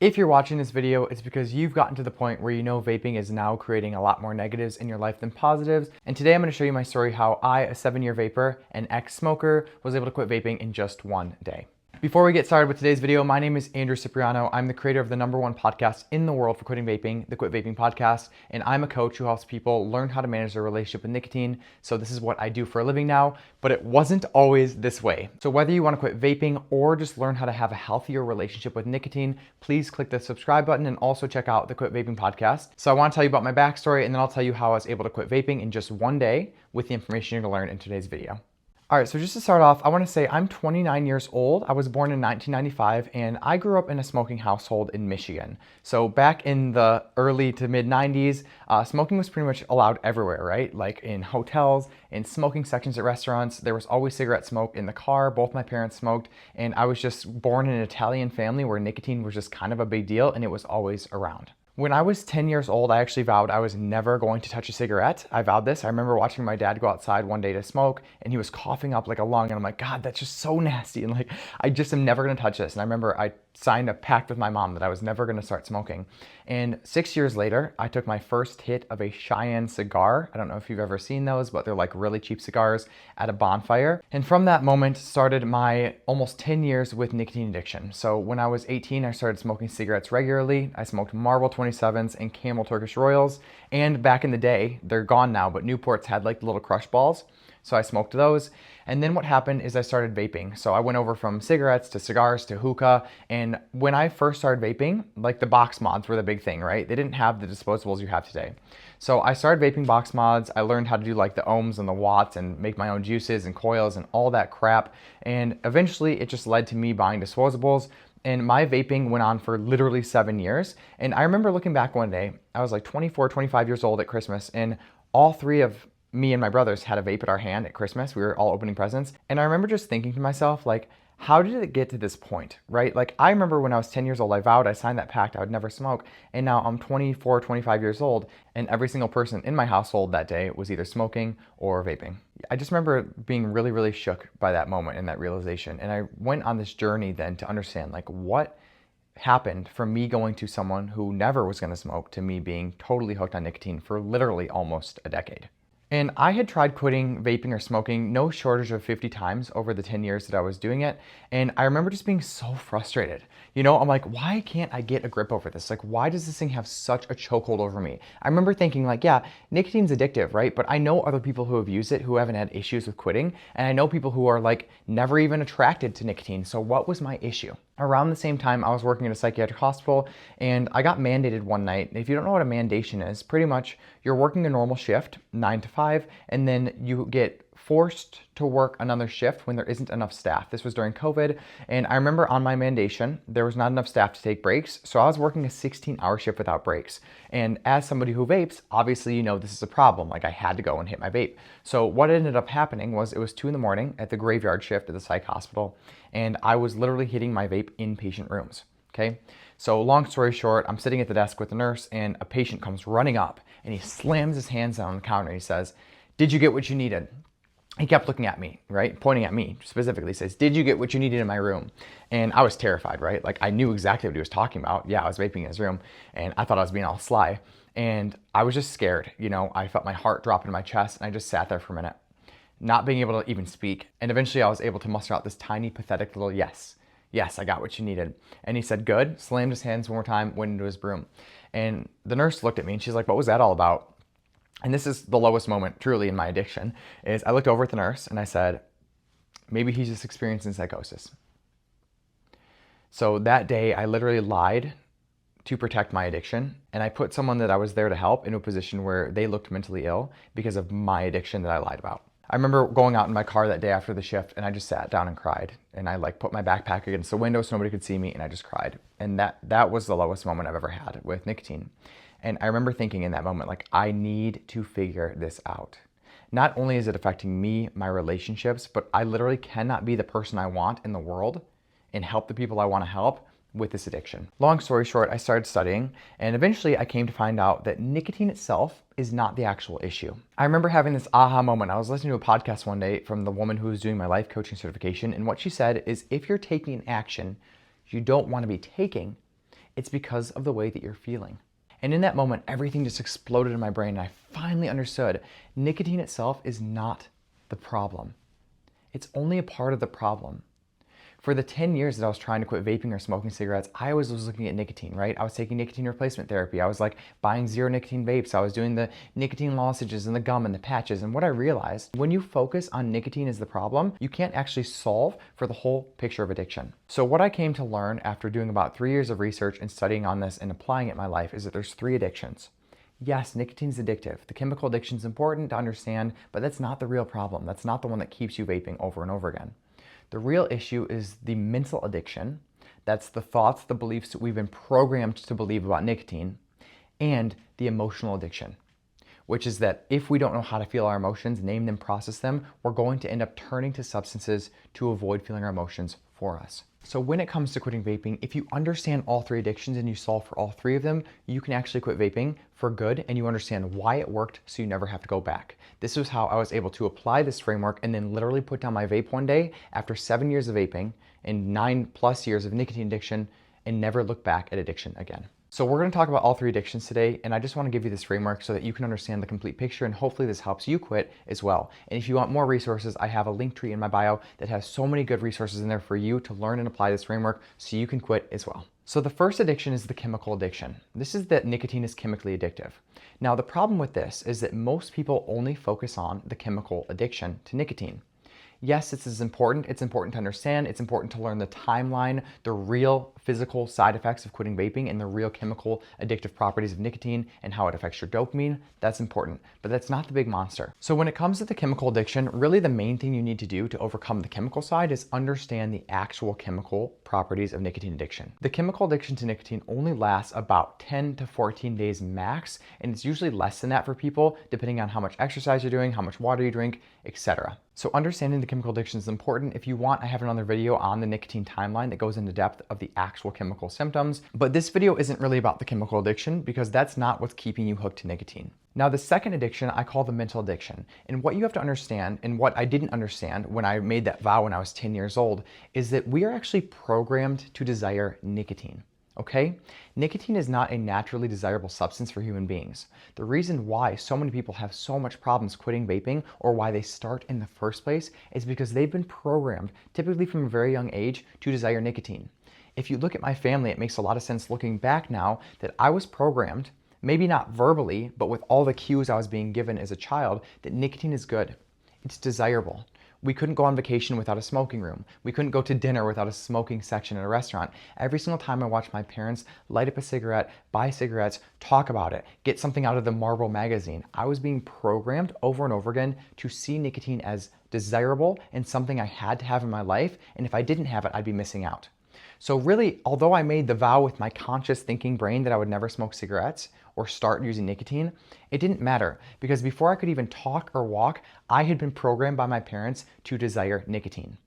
If you're watching this video, it's because you've gotten to the point where you know vaping is now creating a lot more negatives in your life than positives. And today I'm going to show you my story how I, a 7-year vapor and ex-smoker, was able to quit vaping in just one day. Before we get started with today's video, my name is Andrew Cipriano. I'm the creator of the #1 podcast in the world for quitting vaping, the Quit Vaping Podcast, and I'm a coach who helps people learn how to manage their relationship with nicotine. So this is what I do for a living now, but it wasn't always this way. So whether you want to quit vaping or just learn how to have a healthier relationship with nicotine, please click the subscribe button and also check out the Quit Vaping Podcast. So I want to tell you about my backstory, and then I'll tell you how I was able to quit vaping in just one day with the information you're going to learn in today's video. All right, so just to start off, I want to say I'm 29 years old. I was born in 1995, and I grew up in a smoking household in Michigan. So back in the early to mid 90s, smoking was pretty much allowed everywhere, right? Like in hotels, in smoking sections at restaurants, there was always cigarette smoke in the car. Both my parents smoked, and I was just born in an Italian family where nicotine was just kind of a big deal, and it was always around. When I was 10 years old, I actually vowed I was never going to touch a cigarette. I vowed this. I remember watching my dad go outside one day to smoke, and he was coughing up like a lung, and I'm like, God, that's just so nasty. And like, I just am never going to touch this. And I remember I signed a pact with my mom that I was never going to start smoking. And 6 years later, I took my first hit of a Cheyenne cigar. I don't know if you've ever seen those, but they're like really cheap cigars at a bonfire. And from that moment started my almost 10 years with nicotine addiction. So when I was 18, I started smoking cigarettes regularly. I smoked Marlboro 27s and Camel Turkish Royals. And back in the day, they're gone now, but Newports had like the little crush balls. So I smoked those. And then what happened is I started vaping. So I went over from cigarettes to cigars to hookah. And when I first started vaping, like the box mods were the big thing, right? They didn't have the disposables you have today. So I started vaping box mods. I learned how to do like the ohms and the watts and make my own juices and coils and all that crap. And eventually it just led to me buying disposables. And my vaping went on for literally 7 years. And I remember looking back one day, I was like 24, 25 years old at Christmas, and all three of me and my brothers had a vape at our hand at Christmas. We were all opening presents. And I remember just thinking to myself, like, how did it get to this point, right? Like, I remember when I was 10 years old, I vowed, I signed that pact, I would never smoke. And now I'm 24, 25 years old, and every single person in my household that day was either smoking or vaping. I just remember being really, really shook by that moment and that realization. And I went on this journey then to understand, like, what happened from me going to someone who never was going to smoke to me being totally hooked on nicotine for literally almost a decade. And I had tried quitting vaping or smoking no shortage of 50 times over the 10 years that I was doing it. And I remember just being so frustrated. You know, I'm like, why can't I get a grip over this? Like, why does this thing have such a chokehold over me? I remember thinking like, yeah, nicotine's addictive, right? But I know other people who have used it who haven't had issues with quitting. And I know people who are like never even attracted to nicotine. So what was my issue? Around the same time, I was working at a psychiatric hospital, and I got mandated one night. If you don't know what a mandation is, pretty much you're working a normal shift, 9 to 5, and then you get forced to work another shift when there isn't enough staff. This was during COVID, and I remember on my mandation, there was not enough staff to take breaks, so I was working a 16-hour shift without breaks. And as somebody who vapes, obviously you know this is a problem. Like, I had to go and hit my vape. So what ended up happening was it was 2 in the morning at the graveyard shift at the psych hospital, and I was literally hitting my vape in patient rooms, okay? So long story short, I'm sitting at the desk with the nurse, and a patient comes running up, and he slams his hands down on the counter, and he says, "Did you get what you needed?" He kept looking at me, right? Pointing at me specifically, says, "Did you get what you needed in my room?" And I was terrified, right? Like, I knew exactly what he was talking about. Yeah, I was vaping in his room, and I thought I was being all sly. And I was just scared, you know? I felt my heart drop in my chest, and I just sat there for a minute, not being able to even speak. And eventually I was able to muster out this tiny, pathetic little yes. Yes, I got what you needed. And he said, good, slammed his hands one more time, went into his room. And the nurse looked at me, and she's like, what was that all about? And this is the lowest moment, truly, in my addiction, is I looked over at the nurse and I said, maybe he's just experiencing psychosis. So that day, I literally lied to protect my addiction, and I put someone that I was there to help into a position where they looked mentally ill because of my addiction that I lied about. I remember going out in my car that day after the shift, and I just sat down and cried. And I like put my backpack against the window so nobody could see me, and I just cried. And that was the lowest moment I've ever had with nicotine. And I remember thinking in that moment, like, I need to figure this out. Not only is it affecting me, my relationships, but I literally cannot be the person I want in the world and help the people I want to help with this addiction. Long story short, I started studying, and eventually I came to find out that nicotine itself is not the actual issue. I remember having this aha moment. I was listening to a podcast one day from the woman who was doing my life coaching certification, and what she said is, if you're taking action you don't want to be taking, It's because of the way that you're feeling. And in that moment, everything just exploded in my brain, and I finally understood nicotine itself is not the problem. It's only a part of the problem. For the 10 years that I was trying to quit vaping or smoking cigarettes, I always was looking at nicotine, right? I was taking nicotine replacement therapy. I was like buying zero nicotine vapes. I was doing the nicotine lozenges and the gum and the patches. And what I realized, when you focus on nicotine as the problem, you can't actually solve for the whole picture of addiction. So what I came to learn after doing about 3 years of research and studying on this and applying it in my life is that there's 3 addictions. Yes, nicotine's addictive. The chemical addiction is important to understand, but that's not the real problem. That's not the one that keeps you vaping over and over again. The real issue is the mental addiction. That's the thoughts, the beliefs that we've been programmed to believe about nicotine, and the emotional addiction, which is that if we don't know how to feel our emotions, name them, process them, we're going to end up turning to substances to avoid feeling our emotions for us. So when it comes to quitting vaping, if you understand all 3 addictions and you solve for all 3 of them, you can actually quit vaping for good, and you understand why it worked so you never have to go back. This was how I was able to apply this framework and then literally put down my vape one day after 7 years of vaping and 9+ years of nicotine addiction and never look back at addiction again. So we're going to talk about all 3 addictions today, and I just want to give you this framework so that you can understand the complete picture, and hopefully this helps you quit as well. And if you want more resources, I have a link tree in my bio that has so many good resources in there for you to learn and apply this framework so you can quit as well. So the first addiction is the chemical addiction. This is that nicotine is chemically addictive. Now the problem with this is that most people only focus on the chemical addiction to nicotine. Yes, this is important. It's important to understand. It's important to learn the timeline, the real physical side effects of quitting vaping, and the real chemical addictive properties of nicotine and how it affects your dopamine. That's important, but that's not the big monster. So when it comes to the chemical addiction, really the main thing you need to do to overcome the chemical side is understand the actual chemical properties of nicotine addiction. The chemical addiction to nicotine only lasts about 10 to 14 days max, and it's usually less than that for people, depending on how much exercise you're doing, how much water you drink, etc. So understanding the chemical addiction is important. If you want, I have another video on the nicotine timeline that goes into depth of the actual chemical symptoms, but this video isn't really about the chemical addiction because that's not what's keeping you hooked to nicotine. Now the second addiction I call the mental addiction, and what you have to understand, and what I didn't understand when I made that vow when I was 10 years old, is that we are actually programmed to desire nicotine. Okay? Nicotine is not a naturally desirable substance for human beings. The reason why so many people have so much problems quitting vaping, or why they start in the first place, is because they've been programmed, typically from a very young age, to desire nicotine. If you look at my family, it makes a lot of sense looking back now that I was programmed, maybe not verbally, but with all the cues I was being given as a child, that nicotine is good. It's desirable. We couldn't go on vacation without a smoking room. We couldn't go to dinner without a smoking section in a restaurant. Every single time I watched my parents light up a cigarette, buy cigarettes, talk about it, get something out of the Marlboro magazine, I was being programmed over and over again to see nicotine as desirable and something I had to have in my life, and if I didn't have it, I'd be missing out. So really, although I made the vow with my conscious thinking brain that I would never smoke cigarettes or start using nicotine, it didn't matter because before I could even talk or walk, I had been programmed by my parents to desire nicotine.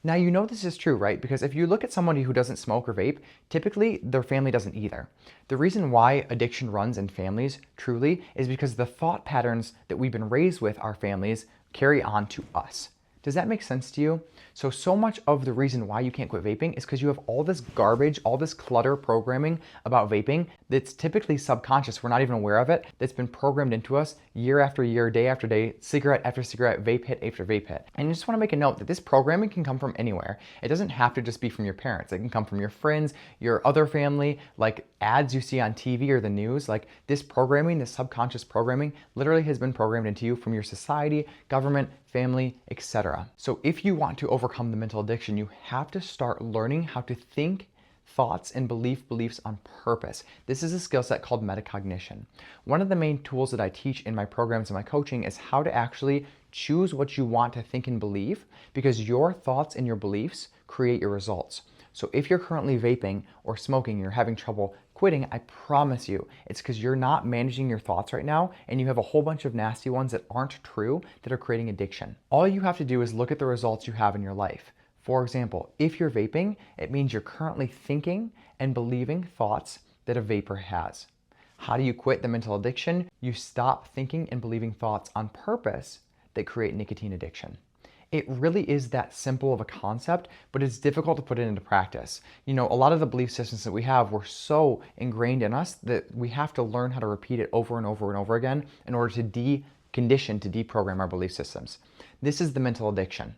Now you know this is true, right? Because if you look at somebody who doesn't smoke or vape, typically their family doesn't either. The reason why addiction runs in families truly is because the thought patterns that we've been raised with our families carry on to us. Does that make sense to you? So much of the reason why you can't quit vaping is because you have all this garbage, all this clutter programming about vaping that's typically subconscious, we're not even aware of it, that's been programmed into us year after year, day after day, cigarette after cigarette, vape hit after vape hit. And I just want to make a note that this programming can come from anywhere. It doesn't have to just be from your parents. It can come from your friends, your other family, like ads you see on TV or the news. Like this programming, this subconscious programming literally has been programmed into you from your society, government, family, etc. So if you want to overcome the mental addiction, you have to start learning how to think thoughts and beliefs on purpose. This is a skill set called metacognition. One of the main tools that I teach in my programs and my coaching is how to actually choose what you want to think and believe, because your thoughts and your beliefs create your results. So if you're currently vaping or smoking, you're having trouble quitting, I promise you, it's because you're not managing your thoughts right now and you have a whole bunch of nasty ones that aren't true that are creating addiction. All you have to do is look at the results you have in your life. For example, if you're vaping, it means you're currently thinking and believing thoughts that a vapor has. How do you quit the mental addiction? You stop thinking and believing thoughts on purpose that create nicotine addiction. It really is that simple of a concept, but it's difficult to put it into practice. A lot of the belief systems that we have were so ingrained in us that we have to learn how to repeat it over and over and over again in order to decondition, to deprogram our belief systems. This is the mental addiction.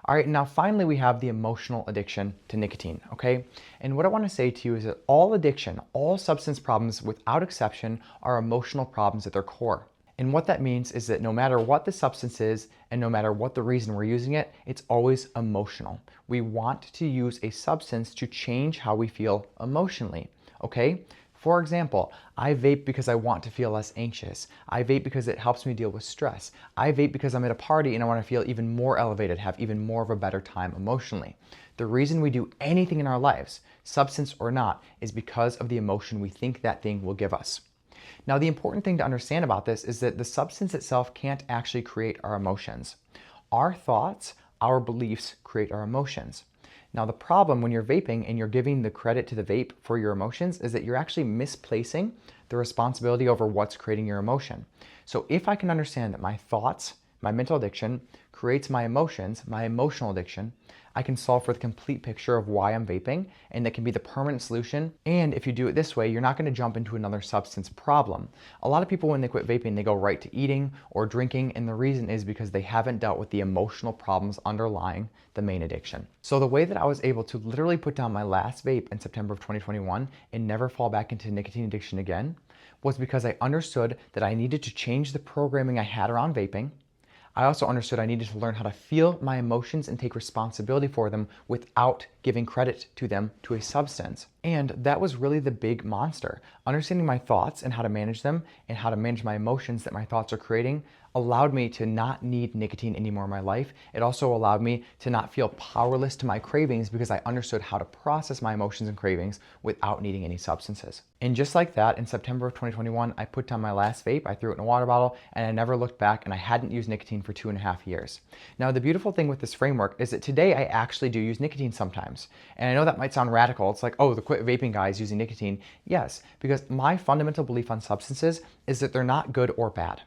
All right, now finally we have the emotional addiction to nicotine, okay? And what I want to say to you is that all addiction, all substance problems without exception are emotional problems at their core. And what that means is that no matter what the substance is and no matter what the reason we're using it, it's always emotional. We want to use a substance to change how we feel emotionally, okay? For example, I vape because I want to feel less anxious. I vape because it helps me deal with stress. I vape because I'm at a party and I want to feel even more elevated, have even more of a better time emotionally. The reason we do anything in our lives, substance or not, is because of the emotion we think that thing will give us. Now, the important thing to understand about this is that the substance itself can't actually create our emotions. Our thoughts, our beliefs create our emotions. Now, the problem when you're vaping and you're giving the credit to the vape for your emotions is that you're actually misplacing the responsibility over what's creating your emotion. So if I can understand that my thoughts, my mental addiction, creates my emotions, my emotional addiction, I can solve for the complete picture of why I'm vaping, and that can be the permanent solution. And if you do it this way, you're not going to jump into another substance problem. A lot of people, when they quit vaping, they go right to eating or drinking, and the reason is because they haven't dealt with the emotional problems underlying the main addiction. So the way that I was able to literally put down my last vape in September of 2021 and never fall back into nicotine addiction again was because I understood that I needed to change the programming I had around vaping. I also understood I needed to learn how to feel my emotions and take responsibility for them without giving credit to them to a substance. And that was really the big monster. Understanding my thoughts and how to manage them and how to manage my emotions that my thoughts are creating allowed me to not need nicotine anymore in my life. It also allowed me to not feel powerless to my cravings because I understood how to process my emotions and cravings without needing any substances. And just like that, in September of 2021, I put down my last vape, I threw it in a water bottle, and I never looked back, and I hadn't used nicotine for 2.5 years. Now, the beautiful thing with this framework is that today I actually do use nicotine sometimes. And I know that might sound radical. It's like, oh, the quit vaping guy is using nicotine. Yes, because my fundamental belief on substances is that they're not good or bad.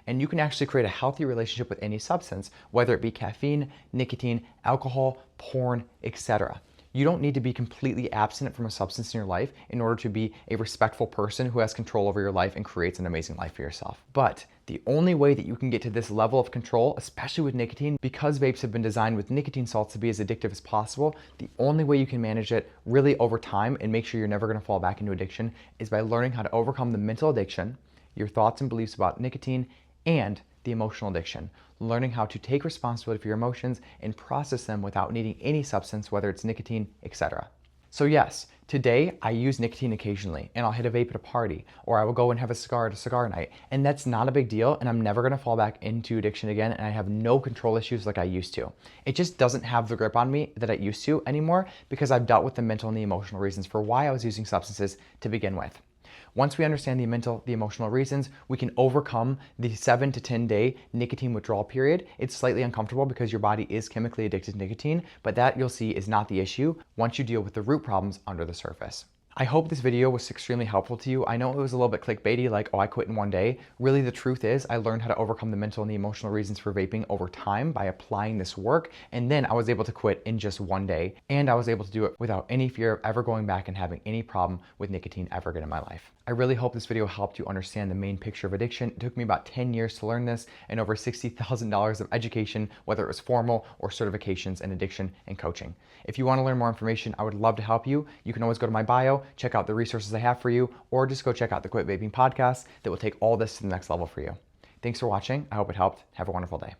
And you can actually create a healthy relationship with any substance, whether it be caffeine, nicotine, alcohol, porn, etc. You don't need to be completely abstinent from a substance in your life in order to be a respectful person who has control over your life and creates an amazing life for yourself. But the only way that you can get to this level of control, especially with nicotine, because vapes have been designed with nicotine salts to be as addictive as possible, the only way you can manage it really over time and make sure you're never going to fall back into addiction is by learning how to overcome the mental addiction, your thoughts and beliefs about nicotine, and the emotional addiction, learning how to take responsibility for your emotions and process them without needing any substance, whether it's nicotine, etc. So yes, today I use nicotine occasionally, and I'll hit a vape at a party, or I will go and have a cigar at a cigar night, and that's not a big deal, and I'm never gonna fall back into addiction again, and I have no control issues like I used to. It just doesn't have the grip on me that it used to anymore because I've dealt with the mental and the emotional reasons for why I was using substances to begin with. Once we understand the mental, the emotional reasons, we can overcome the 7 to 10 day nicotine withdrawal period. It's slightly uncomfortable because your body is chemically addicted to nicotine, but that you'll see is not the issue once you deal with the root problems under the surface. I hope this video was extremely helpful to you. I know it was a little bit clickbaity, like, oh, I quit in one day. Really, the truth is I learned how to overcome the mental and the emotional reasons for vaping over time by applying this work, and then I was able to quit in just one day, and I was able to do it without any fear of ever going back and having any problem with nicotine ever again in my life. I really hope this video helped you understand the main picture of addiction. It took me about 10 years to learn this and over $60,000 of education, whether it was formal or certifications in addiction and coaching. If you want to learn more information, I would love to help you. You can always go to my bio, check out the resources I have for you, or just go check out the Quit Vaping podcast that will take all this to the next level for you. Thanks for watching. I hope it helped. Have a wonderful day.